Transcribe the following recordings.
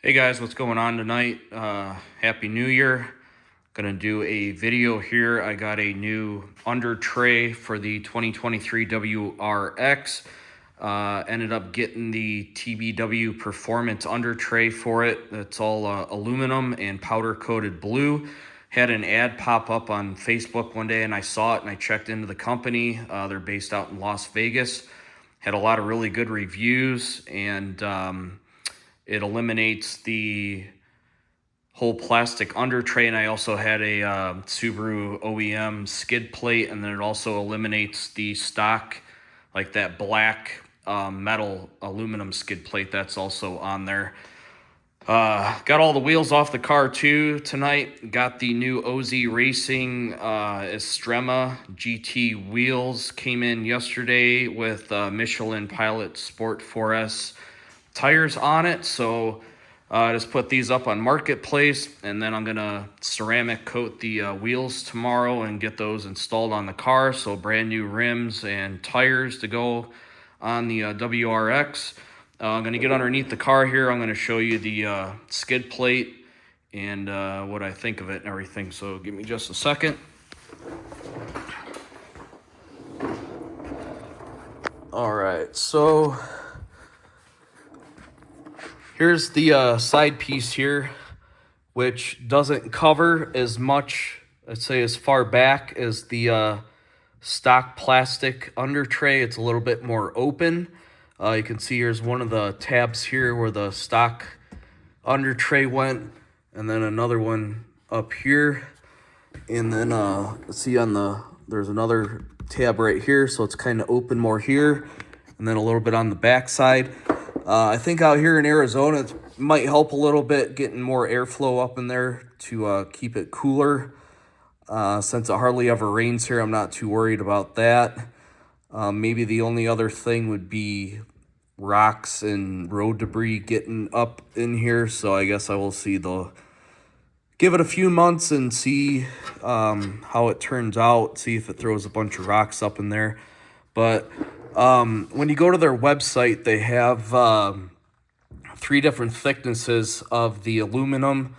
Hey guys, what's going on tonight? Happy New Year. Gonna do a video here. I got a new Undertray for the 2023 WRX. Ended up getting the TBW Performance Undertray for it. It's all aluminum and powder coated blue. Had an ad pop up on Facebook one day and I saw it and I checked into the company. They're based out in Las Vegas. Had a lot of really good reviews and it eliminates the whole plastic under tray, and I also had a Subaru OEM skid plate, and then it also eliminates the stock, like that black metal aluminum skid plate that's also on there. Got all the wheels off the car too tonight. Got the new OZ Racing Estrema GT wheels. Came in yesterday with Michelin Pilot Sport 4S tires on it. So I just put these up on Marketplace, and then I'm gonna ceramic coat the wheels tomorrow and get those installed on the car. So brand new rims and tires to go on the WRX. I'm going to get underneath the car here. I'm going to show you the skid plate and what I think of it and everything. So give me just a second. All right, so here's the side piece here, which doesn't cover as much, I'd say as far back as the stock plastic under tray. It's a little bit more open. You can see here's one of the tabs here where the stock under tray went, and then another one up here. And then see there's another tab right here, so it's kind of open more here, and then a little bit on the back side. I think out here in Arizona, it might help a little bit getting more airflow up in there to keep it cooler. Since it hardly ever rains here, I'm not too worried about that. Maybe the only other thing would be rocks and road debris getting up in here. So I guess I will give it a few months and see how it turns out, see if it throws a bunch of rocks up in there. But when you go to their website, they have 3 different thicknesses of the aluminum.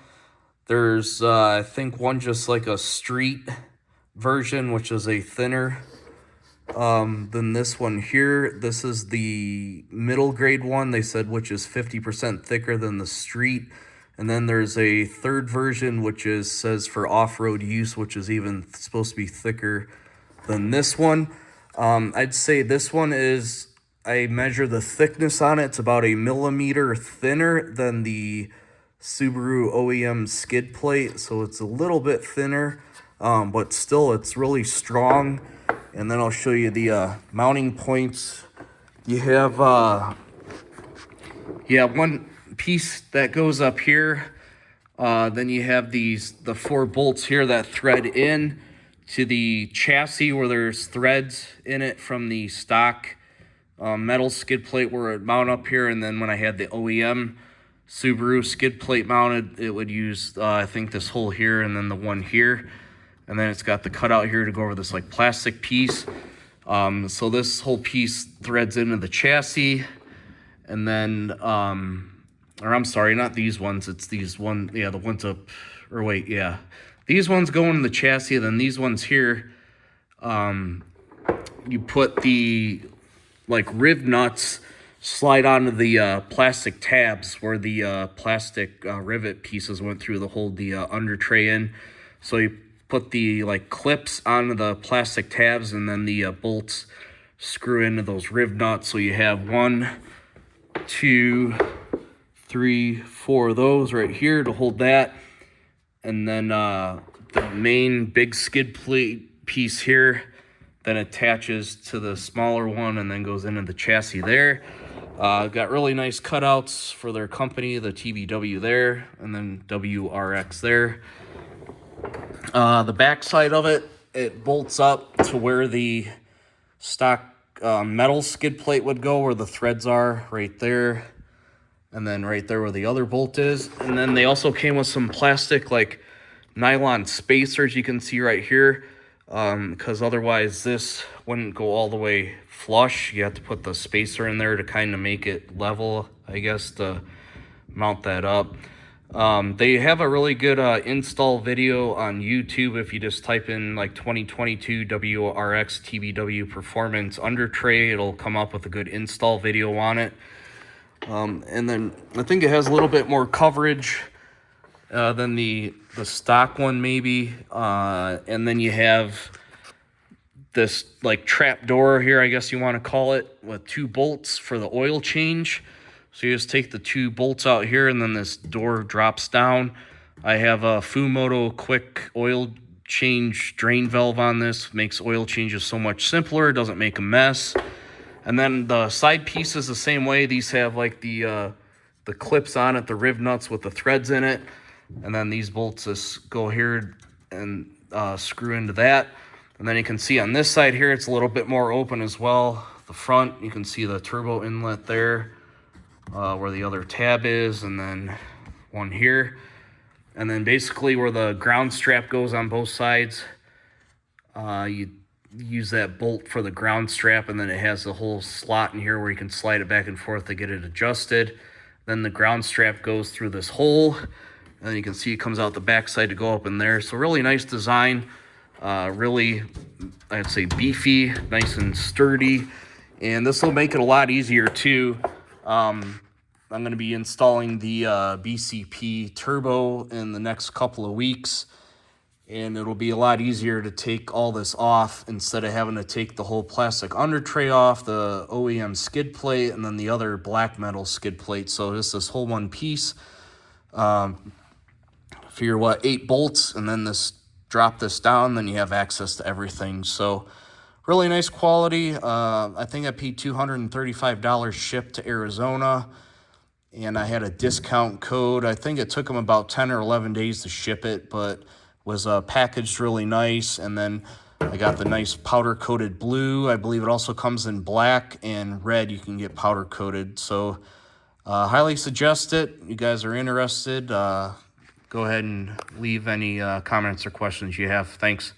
There's, I think, one just like a street version, which is a thinner than this one here. This is the middle grade one, they said, which is 50% thicker than the street. And then there's a third version, which says for off-road use, which is even supposed to be thicker than this one. I'd say this one is, I measure the thickness on it, it's about a millimeter thinner than the Subaru OEM skid plate, so it's a little bit thinner, but still it's really strong. And then I'll show you the mounting points. You have one piece that goes up here, then you have the 4 bolts here that thread in to the chassis where there's threads in it from the stock metal skid plate where it mount up here. And then when I had the OEM Subaru skid plate mounted, it would use I think this hole here and then the one here, and then it's got the cutout here to go over this like plastic piece. So this whole piece threads into the chassis, and then or I'm sorry, not these ones, it's these one, yeah, the ones up, or wait, yeah, these ones go in the chassis, and then these ones here, you put the like riv nuts slide onto the plastic tabs where the plastic rivet pieces went through to hold the under tray in. So you put the like clips onto the plastic tabs, and then the bolts screw into those riv nuts. So you have 1, 2, 3, 4 of those right here to hold that. And then the main big skid plate piece here then attaches to the smaller one and then goes into the chassis there. Got really nice cutouts for their company, the TBW there, and then WRX there. The back side of it bolts up to where the stock metal skid plate would go, where the threads are right there, and then right there where the other bolt is. And then they also came with some plastic like nylon spacers you can see right here, because otherwise this wouldn't go all the way flush. You have to put the spacer in there to kind of make it level, I guess, to mount that up. They have a really good install video on YouTube. If you just type in like 2022 WRX TBW Performance Undertray, it'll come up with a good install video on it. And then I think it has a little bit more coverage than the stock one maybe. And then you have this like trap door here, I guess you want to call it, with 2 bolts for the oil change. So you just take the 2 bolts out here, and then this door drops down. I have a Fumoto quick oil change drain valve on this. Makes oil changes so much simpler, doesn't make a mess. And then the side piece is the same way. These have like the clips on it, the riv nuts with the threads in it. And then these bolts just go here and screw into that. And then you can see on this side here, it's a little bit more open as well. The front, you can see the turbo inlet there, where the other tab is, and then one here. And then basically where the ground strap goes on both sides, you use that bolt for the ground strap, and then it has a whole slot in here where you can slide it back and forth to get it adjusted. Then the ground strap goes through this hole, and you can see it comes out the back side to go up in there. So really nice design. Really, I'd say beefy, nice and sturdy, and this will make it a lot easier too. I'm going to be installing the BCP turbo in the next couple of weeks, and it'll be a lot easier to take all this off instead of having to take the whole plastic under tray off, the OEM skid plate, and then the other black metal skid plate. So just this whole one piece. Figure what, 8 bolts, and then drop this down, then you have access to everything. So really nice quality. I think I paid $235 shipped to Arizona, and I had a discount code. I think it took them about 10 or 11 days to ship it, but was packaged really nice. And then I got the nice powder coated blue. I believe it also comes in black and red. You can get powder coated. So highly suggest it. You guys are interested, go ahead and leave any comments or questions you have. Thanks.